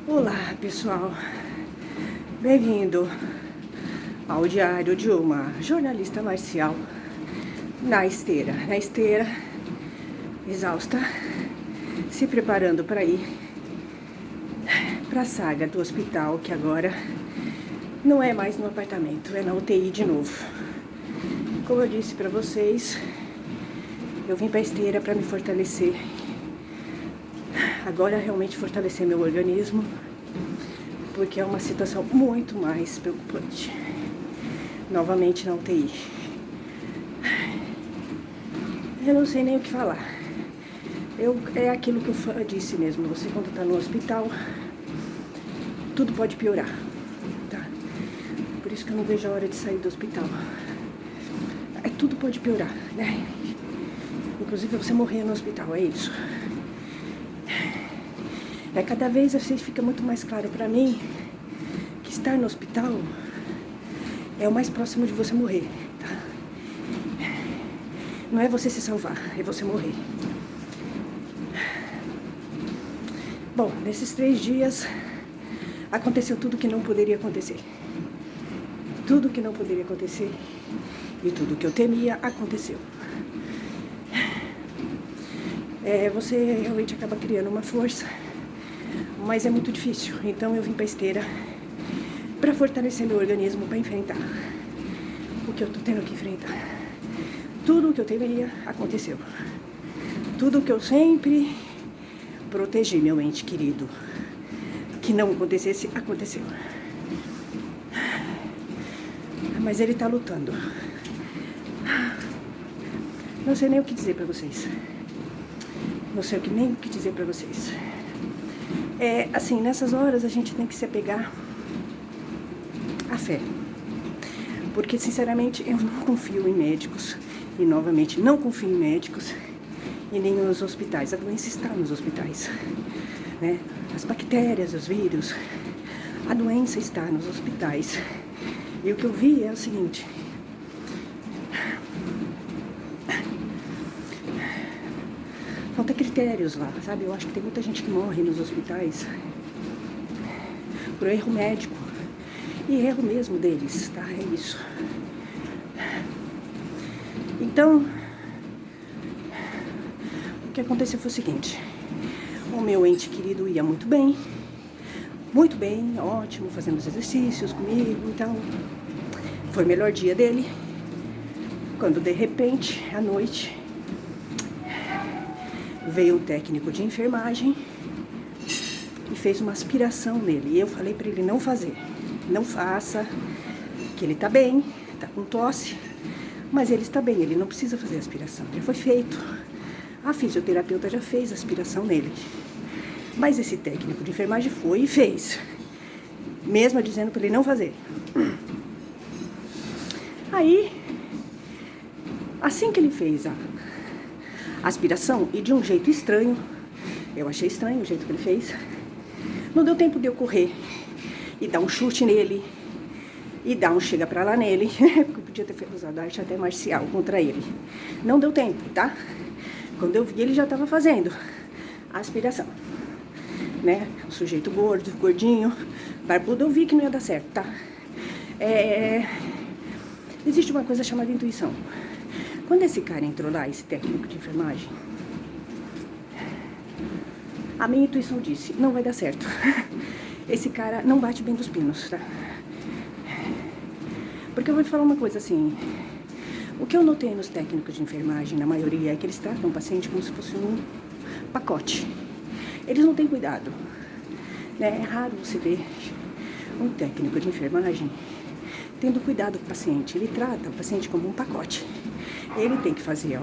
Olá, pessoal. Bem-vindo ao diário de uma jornalista marcial na esteira, exausta, se preparando para ir para a saga do hospital, que agora não é mais no apartamento, é na UTI de novo. Como eu disse para vocês, eu vim para a esteira para me fortalecer. Agora realmente fortalecer meu organismo, porque é uma situação muito mais preocupante. Novamente na UTI. Eu não sei nem o que falar. É aquilo que eu disse mesmo. Você, quando está no hospital, tudo pode piorar, tá? Por isso que eu não vejo a hora de sair do hospital. Tudo pode piorar, né? Inclusive você morrer no hospital, é isso. Cada vez assim fica muito mais claro para mim que estar no hospital é o mais próximo de você morrer, tá? Não é você se salvar, é você morrer. Bom, nesses 3 dias aconteceu tudo que não poderia acontecer. Tudo que não poderia acontecer e tudo que eu temia aconteceu. Você realmente acaba criando uma força, mas é muito difícil. Então eu vim pra esteira para fortalecer meu organismo, para enfrentar o que eu tô tendo que enfrentar. Tudo o que eu temia aconteceu. Tudo o que eu sempre protegi, meu ente querido, que não acontecesse, aconteceu. Mas ele tá lutando. Não sei nem o que dizer pra vocês. Não sei nem o que dizer pra vocês. Assim, nessas horas a gente tem que se apegar à fé. Porque, sinceramente, eu não confio em médicos. E, novamente, não confio em médicos e nem nos hospitais. A doença está nos hospitais, né? As bactérias, os vírus, a doença está nos hospitais. E o que eu vi é o seguinte: falta critérios lá, sabe? Eu acho que tem muita gente que morre nos hospitais por erro médico. E erro mesmo deles, tá? É isso. Então, o que aconteceu foi o seguinte: o meu ente querido ia muito bem, ótimo, fazendo os exercícios comigo, então foi o melhor dia dele, quando de repente, à noite, veio o técnico de enfermagem e fez uma aspiração nele. E eu falei para ele não fazer, não faça, que ele tá bem, tá com tosse, mas ele está bem, ele não precisa fazer aspiração, já foi feito. A fisioterapeuta já fez a aspiração nele. Mas esse técnico de enfermagem foi e fez, mesmo dizendo para ele não fazer. Aí, assim que ele fez a aspiração, e de um jeito estranho, eu achei estranho o jeito que ele fez, não deu tempo de eu correr e dar um chute nele, e dar um chega pra lá nele, porque eu podia ter usado arte até marcial contra ele. Não deu tempo, tá? Quando eu vi, ele já estava fazendo a aspiração, né? O sujeito gordo, gordinho, barbudo, eu vi que não ia dar certo, tá? Existe uma coisa chamada intuição. Quando esse cara entrou lá, esse técnico de enfermagem, a minha intuição disse: não vai dar certo. Esse cara não bate bem dos pinos, tá? Porque eu vou te falar uma coisa assim: o que eu notei nos técnicos de enfermagem, na maioria, é que eles tratam o paciente como se fosse um pacote. Eles não têm cuidado, né? É raro você ver um técnico de enfermagem tendo cuidado com o paciente. Ele trata o paciente como um pacote. Ele tem que fazer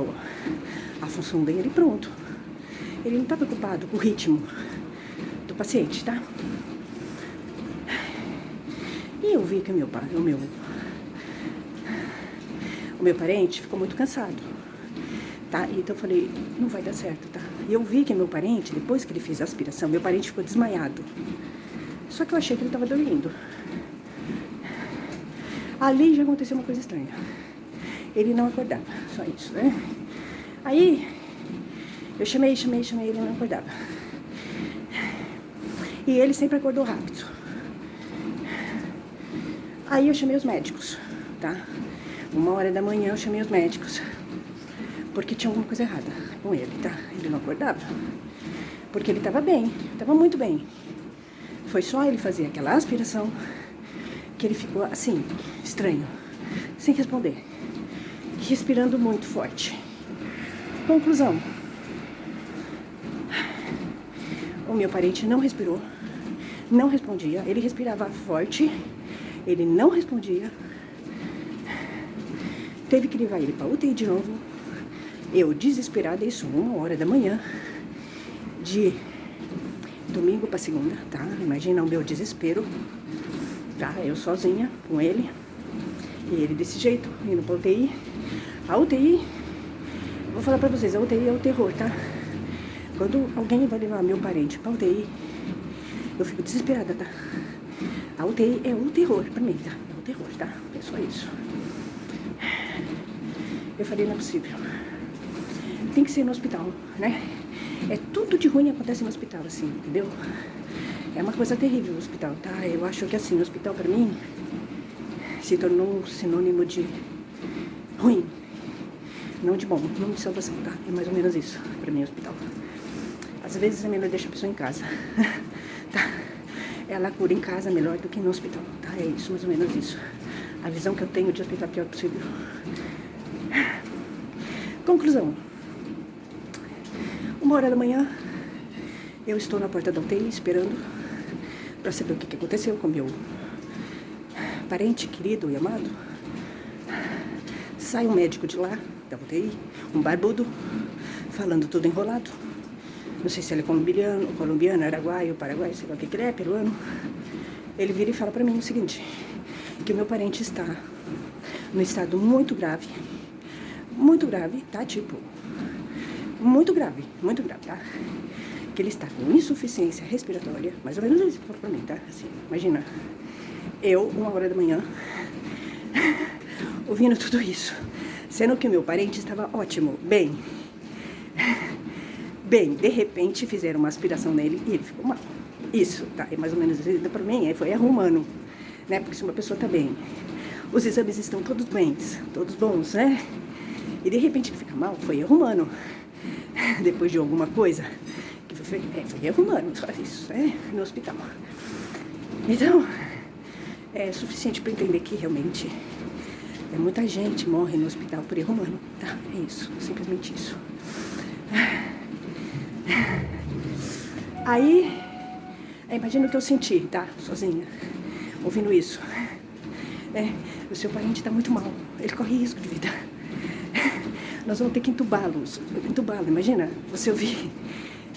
a função dele e pronto. Ele não está preocupado com o ritmo do paciente, tá? E eu vi que o meu parente ficou muito cansado, tá? Então eu falei, não vai dar certo, tá? E eu vi que meu parente, depois que ele fez a aspiração, meu parente ficou desmaiado. Só que eu achei que ele estava dormindo. Ali já aconteceu uma coisa estranha. Ele não acordava, só isso, né? Aí, eu chamei, ele não acordava. E ele sempre acordou rápido. Aí eu chamei os médicos, tá? 1h da manhã eu chamei os médicos. Porque tinha alguma coisa errada com ele, tá? Ele não acordava. Porque ele tava bem, tava muito bem. Foi só ele fazer aquela aspiração que ele ficou assim, estranho, sem responder. Respirando muito forte. Conclusão. O meu parente não respirou, não respondia. Ele respirava forte, ele não respondia. Teve que levar ele para UTI de novo. Eu desesperada, isso 1h da manhã, de domingo para segunda, tá? Imagina o meu desespero, tá? Eu sozinha com ele, e ele desse jeito, indo pra UTI. A UTI, vou falar pra vocês, a UTI é o terror, tá? Quando alguém vai levar meu parente pra UTI, eu fico desesperada, tá? A UTI é o terror pra mim, tá? É o terror, tá? É só isso. Eu falei, não é possível. Tem que ser no hospital, né? É tudo de ruim acontece no hospital, assim, entendeu? É uma coisa terrível no hospital, tá? Eu acho que, assim, o hospital pra mim se tornou um sinônimo de ruim. Não de bom, não de salvação, tá? É mais ou menos isso pra mim, o hospital. Às vezes é melhor deixar a pessoa em casa, tá? Ela cura em casa melhor do que no hospital, tá? É isso, mais ou menos isso. A visão que eu tenho de hospital é a pior possível. Conclusão. 1h da manhã, eu estou na porta da UTI esperando pra saber o que aconteceu com meu parente querido e amado. Sai um médico de lá, da UTI, um barbudo, falando tudo enrolado. Não sei se ele é colombiano, araguaio, paraguaio, sei lá o que ele é, peruano. Ele vira e fala pra mim o seguinte, que o meu parente está num estado muito grave, tá? Tipo, muito grave, tá? Que ele está com insuficiência respiratória, mais ou menos isso que falou pra mim, tá? Assim, imagina, eu, 1h da manhã, ouvindo tudo isso, sendo que o meu parente estava ótimo, bem, de repente fizeram uma aspiração nele e ele ficou mal. Isso, tá? É mais ou menos isso. Pra mim, foi erro humano, né? Porque se uma pessoa tá bem, os exames estão todos bons, né? E de repente ele fica mal, foi erro humano. Depois de alguma coisa, que foi erro humano, só isso, né? No hospital. Então, é suficiente para entender que realmente muita gente morre no hospital por erro humano, tá? É isso, simplesmente isso. Aí, imagina o que eu senti, tá? Sozinha, ouvindo isso. O seu parente tá muito mal, ele corre risco de vida. Nós vamos ter que entubá-lo, imagina, você ouvir.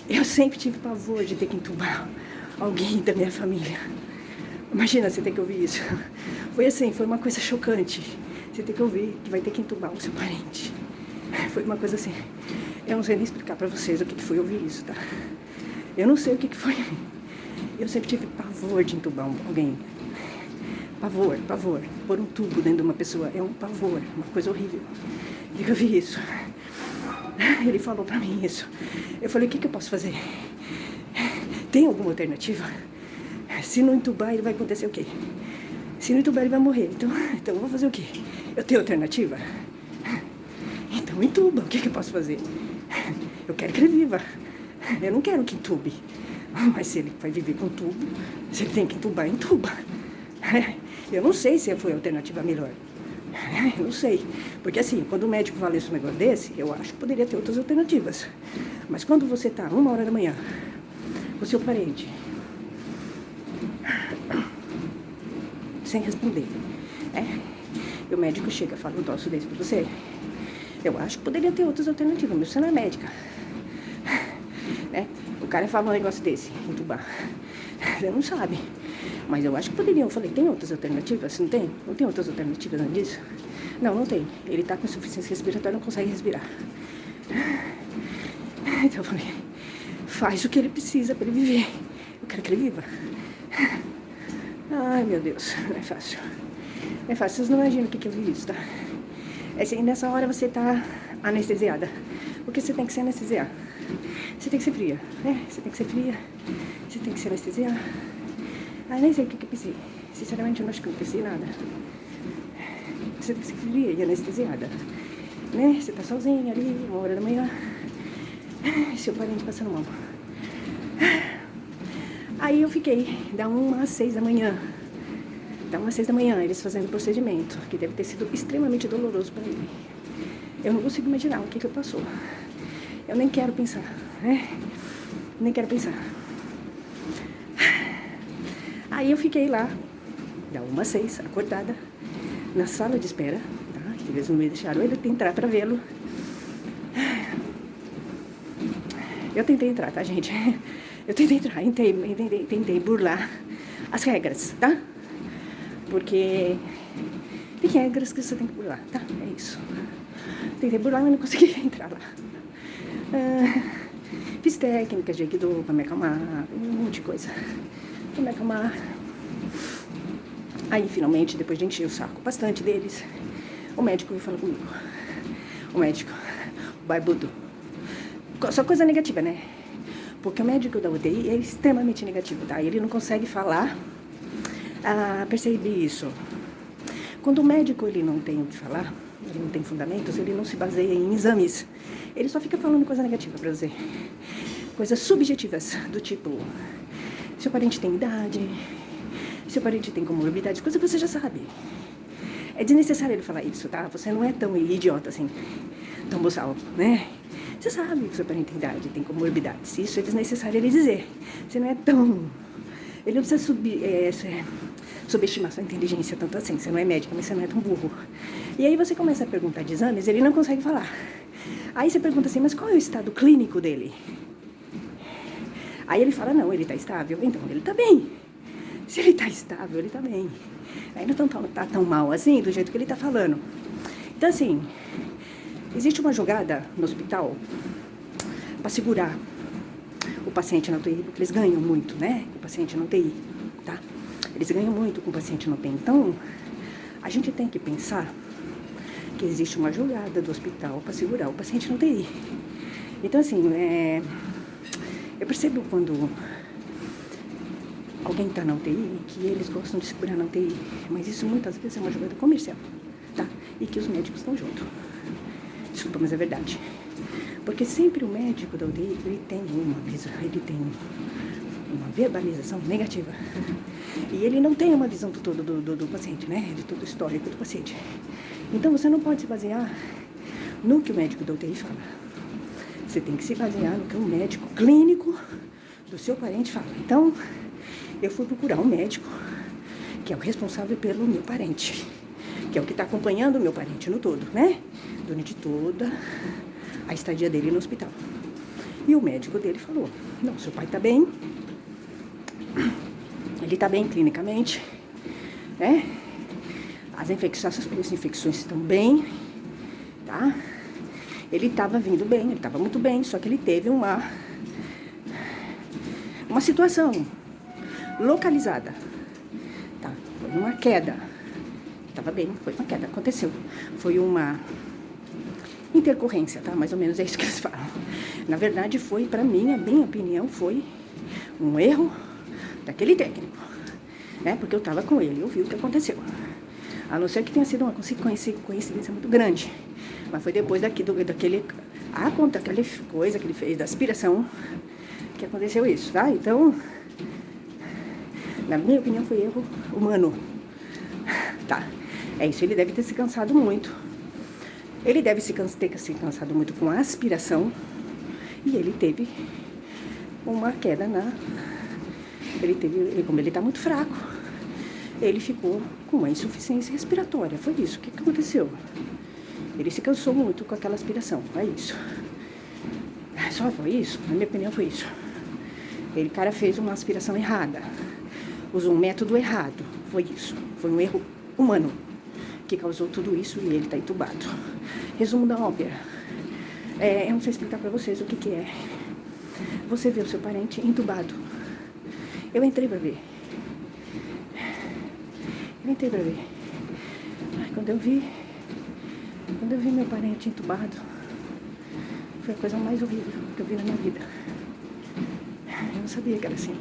Eu sempre tive pavor de ter que entubar alguém da minha família. Imagina você ter que ouvir isso. Foi assim, foi uma coisa chocante. Você tem que ouvir que vai ter que entubar o seu parente. Foi uma coisa assim. Eu não sei nem explicar pra vocês o que foi ouvir isso, tá? Eu não sei o que foi. Eu sempre tive pavor de entubar alguém. Pavor. Pôr um tubo dentro de uma pessoa é um pavor, uma coisa horrível. E eu vi isso. Ele falou pra mim isso. Eu falei, o que eu posso fazer? Tem alguma alternativa? Se não entubar, ele vai acontecer o quê? Se não entubar, ele vai morrer. Então eu vou fazer o quê? Eu tenho alternativa? Então entuba, o que eu posso fazer? Eu quero que ele viva. Eu não quero que entube. Mas se ele vai viver com tubo, se ele tem que entubar, entuba. Eu não sei se foi a alternativa melhor. Eu não sei. Porque assim, quando o médico fala esse negócio desse, eu acho que poderia ter outras alternativas. Mas quando você tá 1h da manhã com o seu parente sem responder, e o médico chega e fala um troço desse pra você, eu acho que poderia ter outras alternativas, mas você não é médica. O cara fala um negócio desse, entubar. Você não sabe. Mas eu acho que poderiam. Eu falei, tem outras alternativas? Não tem? Não tem outras alternativas além disso? Não tem. Ele tá com insuficiência respiratória, não consegue respirar. Então eu falei, faz o que ele precisa pra ele viver. Eu quero que ele viva. Ai, meu Deus, não é fácil. Não é fácil, vocês não imaginam o que eu vi isso, tá? É assim, nessa hora você tá anestesiada. Porque você tem que se anestesiar. Você tem que ser fria, né? Você tem que ser fria, você tem que se anestesiar. Ah, nem sei o que eu pensei. Sinceramente, eu não acho que eu não pensei nada. Você tem que ser fria e anestesiada, né? Você tá sozinha ali, 1h da manhã, seu parente passando mal. Aí eu fiquei, da 1 às 6 da manhã. Da 1 às 6 da manhã, eles fazendo o procedimento, que deve ter sido extremamente doloroso para ele. Eu não consigo imaginar o que passou. Eu nem quero pensar, né? Nem quero pensar. Aí eu fiquei lá, da 1 às 6, acordada, na sala de espera, tá? Eles não me deixaram ele entrar para vê-lo. Eu tentei entrar, tá, gente? Eu tentei entrar, tentei burlar as regras, tá? Porque tem regras que você tem que burlar, tá? É isso. Tentei burlar, mas não consegui entrar lá. Fiz técnicas de Aikido pra me acalmar, um monte de coisa pra me acalmar. Aí, finalmente, depois de encher o saco bastante deles, o médico veio falar comigo. O médico, o barbudo. Só coisa negativa, né? Porque o médico da UTI é extremamente negativo, tá? Ele não consegue falar. Percebi isso. Quando o médico ele não tem o que falar, ele não tem fundamentos, ele não se baseia em exames. Ele só fica falando coisa negativa pra você. Coisas subjetivas, do tipo, seu parente tem idade, seu parente tem comorbidades, coisa que você já sabe. É desnecessário ele falar isso, tá? Você não é tão idiota assim, tão boçal, né? Você sabe que seu parente tem idade, tem comorbidades. Isso é desnecessário ele dizer. Você não é tão... Ele não precisa subestimar sua inteligência tanto assim. Você não é médica, mas você não é tão burro. E aí você começa a perguntar de exames, ele não consegue falar. Aí você pergunta assim, mas qual é o estado clínico dele? Aí ele fala, não, ele tá estável. Então, ele tá bem. Se ele tá estável, ele tá bem. Aí não tá tão mal assim, do jeito que ele tá falando. Então, assim... Existe uma jogada no hospital para segurar o paciente na UTI, porque eles ganham muito, né? O paciente na UTI, tá? Eles ganham muito com o paciente na UTI. Então, a gente tem que pensar que existe uma jogada do hospital para segurar o paciente na UTI. Então, assim, eu percebo quando alguém está na UTI que eles gostam de segurar na UTI, mas isso muitas vezes é uma jogada comercial, tá? E que os médicos estão juntos. Desculpa, mas é verdade. Porque sempre o médico da UTI, ele tem uma verbalização negativa. E ele não tem uma visão do todo do paciente, né? De todo o histórico do paciente. Então, você não pode se basear no que o médico da UTI fala. Você tem que se basear no que o médico clínico do seu parente fala. Então, eu fui procurar um médico que é o responsável pelo meu parente, que é o que está acompanhando o meu parente no todo, né? Durante toda a estadia dele no hospital. E o médico dele falou, não, seu pai tá bem, ele tá bem clinicamente, né? As infecções estão bem, tá? Ele tava vindo bem, ele tava muito bem, só que ele teve uma situação localizada, tá? Foi uma queda. Tava bem, foi uma queda, aconteceu. Foi uma intercorrência, tá? Mais ou menos é isso que eles falam. Na verdade, foi, pra mim, a minha opinião, foi um erro daquele técnico, né? Porque eu tava com ele, eu vi o que aconteceu. A não ser que tenha sido uma coincidência muito grande. Mas foi depois daquela coisa que ele fez da aspiração que aconteceu isso, tá? Então, na minha opinião, foi erro humano, tá? É isso, ele deve ter se cansado muito. Ele deve ter se cansado muito com a aspiração. E ele teve uma queda como ele tá muito fraco, ele ficou com uma insuficiência respiratória. Foi isso. O que aconteceu? Ele se cansou muito com aquela aspiração. É isso. Só foi isso? Na minha opinião, foi isso. O cara fez uma aspiração errada. Usou um método errado. Foi isso. Foi um erro humano que causou tudo isso e ele tá entubado. Resumo da ópera. Eu não sei explicar pra vocês o que é. Você vê o seu parente entubado. Eu entrei pra ver. Quando eu vi meu parente entubado, Foi a coisa mais horrível que eu vi na minha vida. Eu não sabia que era assim.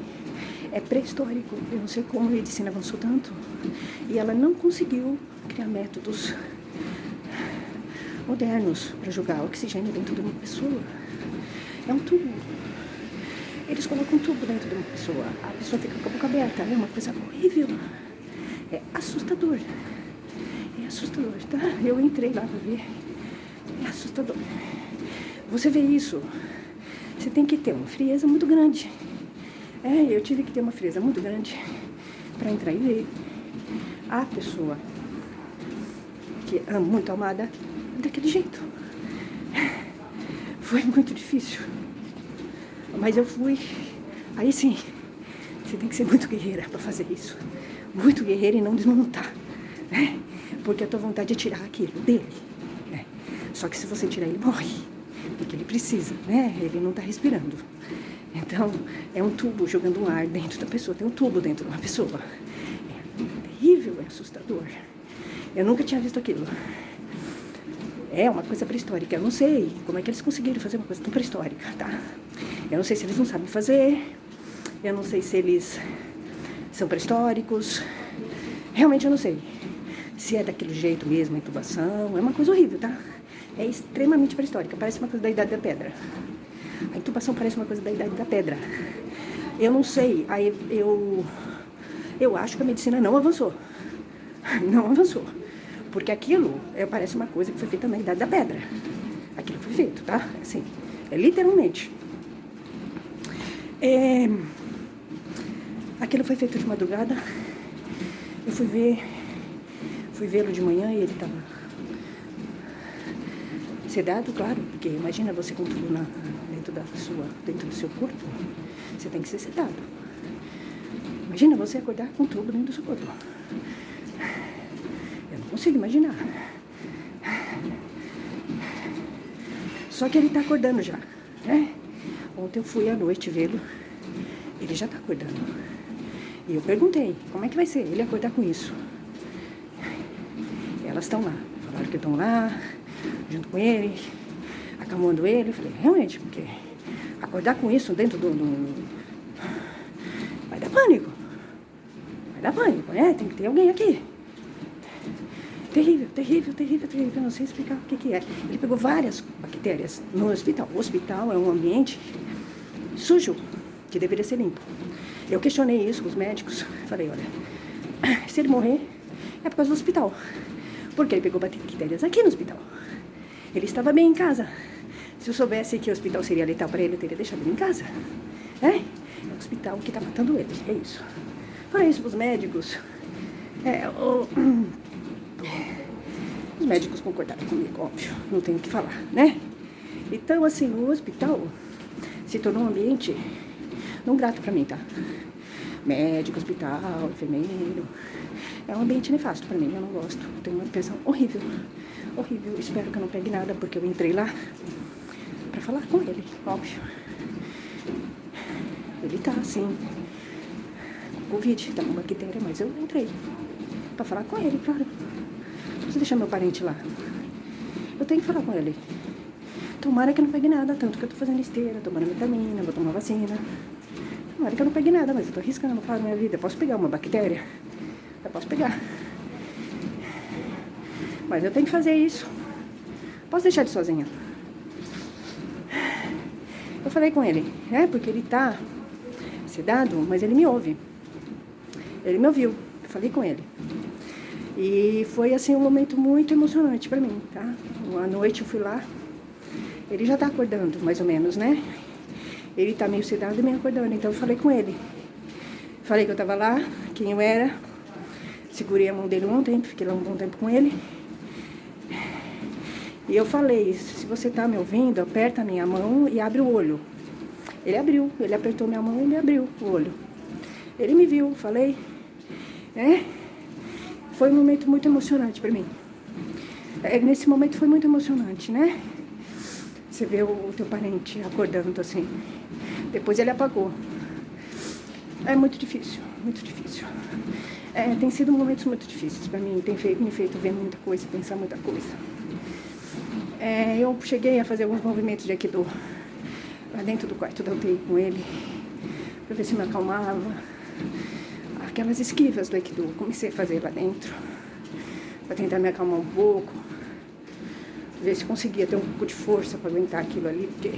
É pré-histórico. Eu não sei como a medicina avançou tanto. E ela não conseguiu criar métodos modernos para jogar oxigênio dentro de uma pessoa. É um tubo. Eles colocam um tubo dentro de uma pessoa. A pessoa fica com a boca aberta. É uma coisa horrível. É assustador. É assustador, tá? Eu entrei lá para ver. É assustador. Você vê isso, você tem que ter uma frieza muito grande. Eu tive que ter uma frieza muito grande para entrar e ver a pessoa que é muito amada daquele jeito. Foi muito difícil. Mas eu fui. Aí sim, você tem que ser muito guerreira para fazer isso. Muito guerreira e não desmontar. Né? Porque a tua vontade é tirar aquilo dele. Né? Só que se você tirar, ele morre. Porque ele precisa, né? Ele não está respirando. Então, é um tubo jogando um ar dentro da pessoa. Tem um tubo dentro de uma pessoa. É terrível, é assustador. Eu nunca tinha visto aquilo. É uma coisa pré-histórica. Eu não sei como é que eles conseguiram fazer uma coisa tão pré-histórica, tá? Eu não sei se eles não sabem fazer. Eu não sei se eles são pré-históricos. Realmente eu não sei. Se é daquele jeito mesmo, a intubação. É uma coisa horrível, tá? É extremamente pré-histórica. Parece uma coisa da Idade da Pedra. A intubação parece uma coisa da Idade da Pedra. Eu não sei. Aí eu acho que a medicina não avançou. Não avançou. Porque aquilo parece uma coisa que foi feita na Idade da Pedra. Aquilo foi feito, tá? Assim, literalmente. Aquilo foi feito de madrugada. Eu fui vê-lo de manhã e ele estava sedado, claro, porque imagina você com tudo dentro do seu corpo, você tem que ser sedado. Imagina você acordar com tudo dentro do seu corpo. Eu não consigo imaginar. Só que ele está acordando já, né? Ontem eu fui à noite vê-lo, ele já está acordando. E eu perguntei, como é que vai ser ele acordar com isso? Elas estão lá, falaram que estão lá, junto com ele, acalmando ele. Eu falei, realmente, porque acordar com isso dentro do... Vai dar pânico. Vai dar pânico, né? Tem que ter alguém aqui. Terrível, terrível, terrível, terrível. Eu não sei explicar o que é. Ele pegou várias bactérias no hospital. O hospital é um ambiente sujo, que deveria ser limpo. Eu questionei isso com os médicos. Falei, olha, se ele morrer, é por causa do hospital. Porque ele pegou bactérias aqui no hospital. Ele estava bem em casa. Se eu soubesse que o hospital seria letal para ele, eu teria deixado ele em casa. É o hospital que está matando ele. É isso. Falei isso para os médicos. Os médicos concordaram comigo, óbvio. Não tenho o que falar, né? Então, assim, o hospital se tornou um ambiente não grato para mim, tá? Médico, hospital, enfermeiro. É um ambiente nefasto pra mim, eu não gosto. Eu tenho uma impressão horrível, horrível. Espero que eu não pegue nada, porque eu entrei lá pra falar com ele, óbvio. Ele tá assim, com Covid, tá com bactéria, mas eu entrei pra falar com ele, claro. Não preciso deixar meu parente lá. Eu tenho que falar com ele. Tomara que eu não pegue nada, tanto que eu tô fazendo esteira, tomando vitamina, vou tomar vacina. Tomara que eu não pegue nada, mas eu tô arriscando, claro, minha vida. Eu posso pegar uma bactéria? Eu posso pegar. Mas eu tenho que fazer isso. Posso deixar ele sozinho. Eu falei com ele, né? Porque ele tá sedado, mas ele me ouve. Ele me ouviu. Eu falei com ele. E foi, assim, um momento muito emocionante pra mim, tá? À noite eu fui lá. Ele já tá acordando, mais ou menos, né? Ele tá meio sedado e meio acordando. Então eu falei com ele. Falei que eu tava lá, quem eu era. Segurei a mão dele um tempo, fiquei lá um bom tempo com ele. E eu falei, se você tá me ouvindo, aperta a minha mão e abre o olho. Ele abriu, ele apertou minha mão e ele abriu o olho. Ele me viu, falei. Foi um momento muito emocionante pra mim. Nesse momento foi muito emocionante, né? Você vê o teu parente acordando assim. Depois ele apagou. É muito difícil, muito difícil. Tem sido momentos muito difíceis pra mim. Tem me feito ver muita coisa, pensar muita coisa. Eu cheguei a fazer alguns movimentos de Aikido lá dentro do quarto da UTI com ele, pra ver se me acalmava. Aquelas esquivas do Aikido, comecei a fazer lá dentro, pra tentar me acalmar um pouco, ver se conseguia ter um pouco de força pra aguentar aquilo ali, porque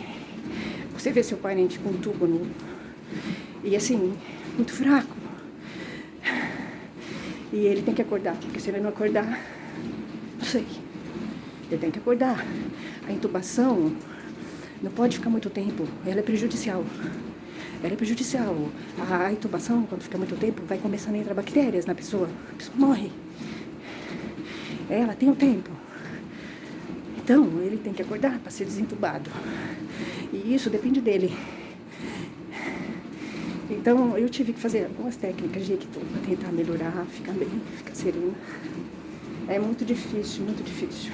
você vê seu parente com um tubo e assim, muito fraco. E ele tem que acordar, porque se ele não acordar, não sei, ele tem que acordar. A intubação não pode ficar muito tempo, ela é prejudicial. Ela é prejudicial. A intubação, quando fica muito tempo, vai começando a entrar bactérias na pessoa. A pessoa morre. Ela tem o tempo. Então, ele tem que acordar para ser desentubado. E isso depende dele. Então, eu tive que fazer algumas técnicas de Aikido para tentar melhorar, ficar bem, ficar serena. É muito difícil, muito difícil.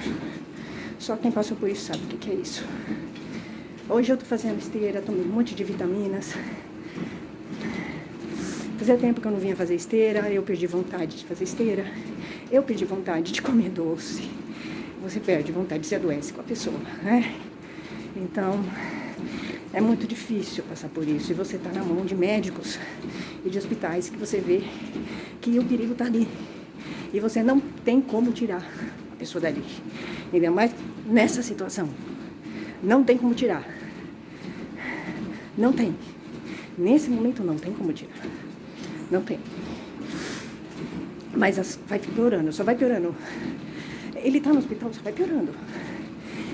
Só quem passou por isso sabe o que é isso. Hoje eu tô fazendo esteira, tomei um monte de vitaminas. Fazia tempo que eu não vinha fazer esteira, eu perdi vontade de fazer esteira. Eu perdi vontade de comer doce. Você perde vontade, se adoece com a pessoa, né? Então, é muito difícil passar por isso. E você tá na mão de médicos e de hospitais que você vê que o perigo tá ali. E você não tem como tirar a pessoa dali. Ainda mais nessa situação. Não tem como tirar. Não tem. Nesse momento não tem como tirar. Não tem. Mas vai piorando, só vai piorando. Ele tá no hospital, só vai piorando.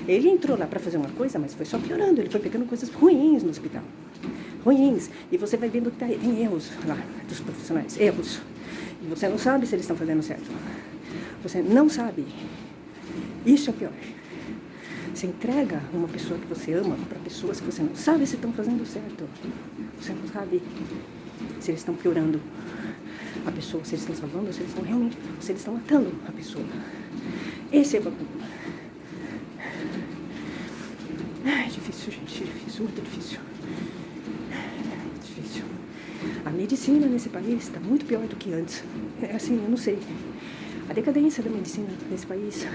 Ele entrou lá pra fazer uma coisa, mas foi só piorando. Ele foi pegando coisas ruins no hospital. Ruins. E você vai vendo que tem erros lá dos profissionais. Erros. E você não sabe se eles estão fazendo certo. Você não sabe. Isso é pior. Você entrega uma pessoa que você ama para pessoas que você não sabe se estão fazendo certo. Você não sabe se eles estão piorando a pessoa, se eles estão salvando, se eles estão realmente, se eles estão matando a pessoa. Esse é o problema. É difícil, gente, difícil, muito difícil. Muito difícil. A medicina nesse país está muito pior do que antes. É assim, eu não sei. A decadência da medicina nesse país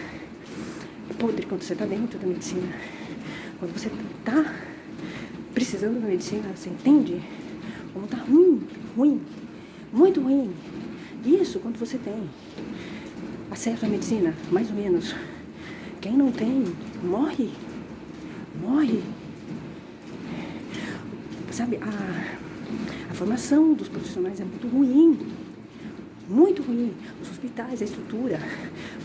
é podre quando você está dentro da medicina. Quando você está precisando da medicina, você entende como está ruim, muito ruim. Isso quando você tem acesso à medicina, mais ou menos. Quem não tem, morre. Sabe, a formação dos profissionais é muito ruim. Muito ruim. Os hospitais, a estrutura.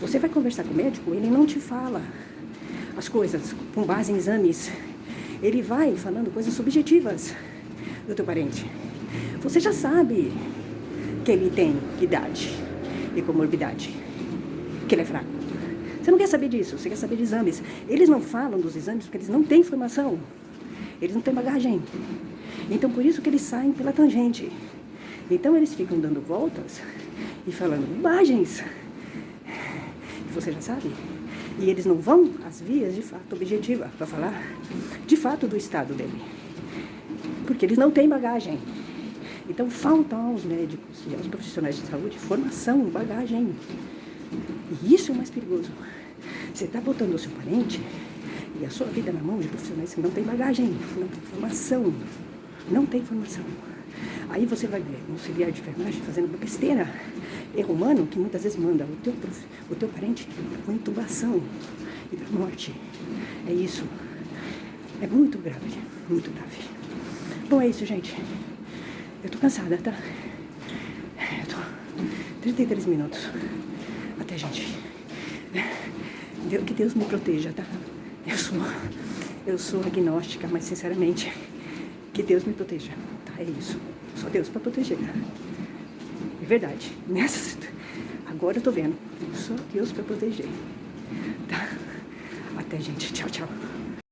Você vai conversar com o médico, ele não te fala as coisas com base em exames. Ele vai falando coisas subjetivas do teu parente. Você já sabe que ele tem idade e comorbidade, que ele é fraco. Você não quer saber disso, você quer saber de exames. Eles não falam dos exames porque eles não têm informação. Eles não têm bagagem. Então, por isso que eles saem pela tangente. Então, eles ficam dando voltas e falando bobagens. E você já sabe. E eles não vão às vias de fato objetiva para falar de fato do estado dele. Porque eles não têm bagagem. Então, falta aos médicos e aos profissionais de saúde formação, bagagem. E isso é o mais perigoso. Você está botando o seu parente e a sua vida na mão de profissionais que não têm bagagem, não tem formação. Não tem formação. Aí você vai ver um auxiliar de enfermagem fazendo uma besteira, erro humano, que muitas vezes manda o teu parente com intubação e para morte. É isso. É muito grave, muito grave. Bom, é isso, gente. Eu tô cansada, tá? Eu tô 33 minutos. Até, gente. Que Deus me proteja, tá? Eu sou agnóstica, mas sinceramente, que Deus me proteja, tá? É isso. Só Deus pra proteger. É verdade. Agora eu tô vendo. Só Deus pra proteger. Tá? Até, gente. Tchau, tchau.